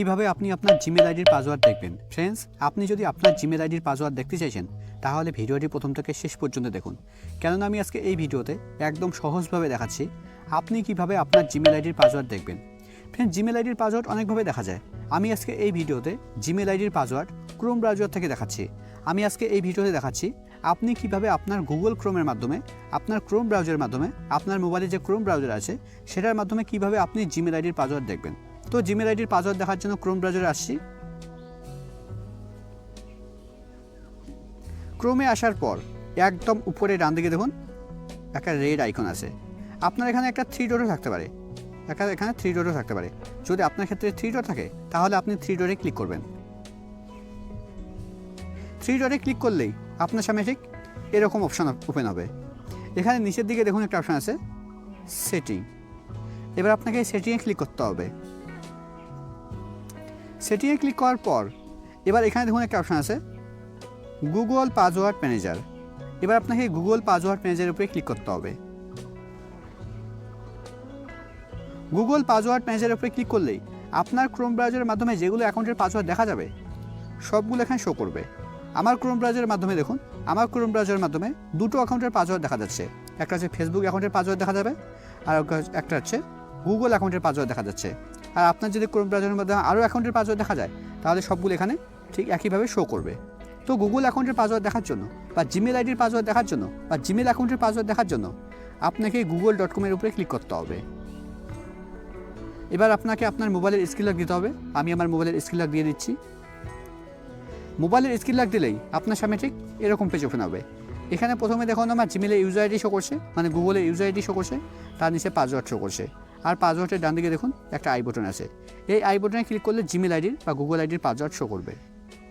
কিভাবে আপনি আপনার জিমেল আইডির পাসওয়ার্ড দেখবেন। ফ্রেন্ডস, আপনি যদি আপনার জিমেল আইডির পাসওয়ার্ড দেখতে চাইছেন তাহলে ভিডিওটি প্রথম থেকে শেষ পর্যন্ত দেখুন, কেননা আমি আজকে এই ভিডিওতে একদম সহজভাবে দেখাচ্ছি আপনি কিভাবে আপনার জিমেল আইডির পাসওয়ার্ড দেখবেন। ফ্রেন্ডস, জিমেল আইডির পাসওয়ার্ড অনেকভাবে দেখা যায়। আমি আজকে এই ভিডিওতে জিমেল আইডির পাসওয়ার্ড ক্রোম ব্রাউজার থেকে দেখাচ্ছি। আমি আজকে এই ভিডিওতে দেখাচ্ছি আপনি কিভাবে আপনার গুগল ক্রোমের মাধ্যমে, আপনার ক্রোম ব্রাউজারের মাধ্যমে, আপনার মোবাইলে যে ক্রোম ব্রাউজার আছে সেটার মাধ্যমে কিভাবে আপনি জিমেল আইডির পাসওয়ার্ড দেখবেন। তো জিমেল আইডির পাসওয়ার্ড দেখার জন্য ক্রোম ব্রাউজারে আসছি। ক্রোমে আসার পর একদম উপরে ডান দিকে দেখুন একটা রেড আইকন আছে। আপনার এখানে একটা থ্রি ডটও থাকতে পারে, এখানে থ্রি ডটও থাকতে পারে। যদি আপনার ক্ষেত্রে থ্রি ডট থাকে তাহলে আপনি থ্রি ডটে ক্লিক করবেন। থ্রি ডটে ক্লিক করলেই আপনার সামনে ঠিক এরকম অপশান ওপেন হবে। এখানে নিচের দিকে দেখুন একটা অপশান আছে সেটিং। এবার আপনাকে সেটিংয়ে ক্লিক করতে হবে। সেটিংয়ে ক্লিক করার পর এবার এখানে দেখুন একটা অপশান আছে গুগল পাসওয়ার্ড ম্যানেজার। এবার আপনাকে গুগল পাসওয়ার্ড ম্যানেজারের উপরে ক্লিক করতে হবে। গুগল পাসওয়ার্ড ম্যানেজারের উপরে ক্লিক করলেই আপনার ক্রোম ব্রাউজারের মাধ্যমে যেগুলো অ্যাকাউন্টের পাসওয়ার্ড দেখা যাবে সবগুলো এখানে শো করবে। আমার ক্রোম ব্রাউজারের মাধ্যমে দেখুন, আমার ক্রোম ব্রাউজারের মাধ্যমে দুটো অ্যাকাউন্টের পাসওয়ার্ড দেখা যাচ্ছে। একটা হচ্ছে ফেসবুক অ্যাকাউন্টের পাসওয়ার্ড দেখা যাবে, আর একটা হচ্ছে গুগল অ্যাকাউন্টের পাসওয়ার্ড দেখা যাচ্ছে। আর আপনার যদি ক্রোম ব্রাউজারের মাধ্যমে আরও অ্যাকাউন্টের পাসওয়ার্ড দেখা যায় তাহলে সবগুলো এখানে ঠিক একইভাবে শো করবে। তো গুগল অ্যাকাউন্টের পাসওয়ার্ড দেখার জন্য বা জিমেল আইডির পাসওয়ার্ড দেখার জন্য বা জিমেল অ্যাকাউন্টের পাসওয়ার্ড দেখার জন্য আপনাকে google.com-এর উপরে ক্লিক করতে হবে। এবার আপনাকে আপনার মোবাইলের স্ক্রিন লক দিতে হবে। আমি আমার মোবাইলের স্ক্রিন লক দিয়ে দিচ্ছি। মোবাইলের স্ক্রিন লক দিলেই আপনার সামনে ঠিক এরকম পেজ ওপেন হবে। এখানে প্রথমে দেখুন আমার জিমেলের ইউজার আইডি শো করছে, মানে গুগলের ইউজার আইডি শো করছে, তার নিচে পাসওয়ার্ড শো করছে। আর পাসওয়ার্ডের ডান দিকে দেখুন একটা আই বাটন আছে। এই আই বাটনে ক্লিক করলে জিমেল আইডির বা গুগল আইডির পাসওয়ার্ড শো করবে।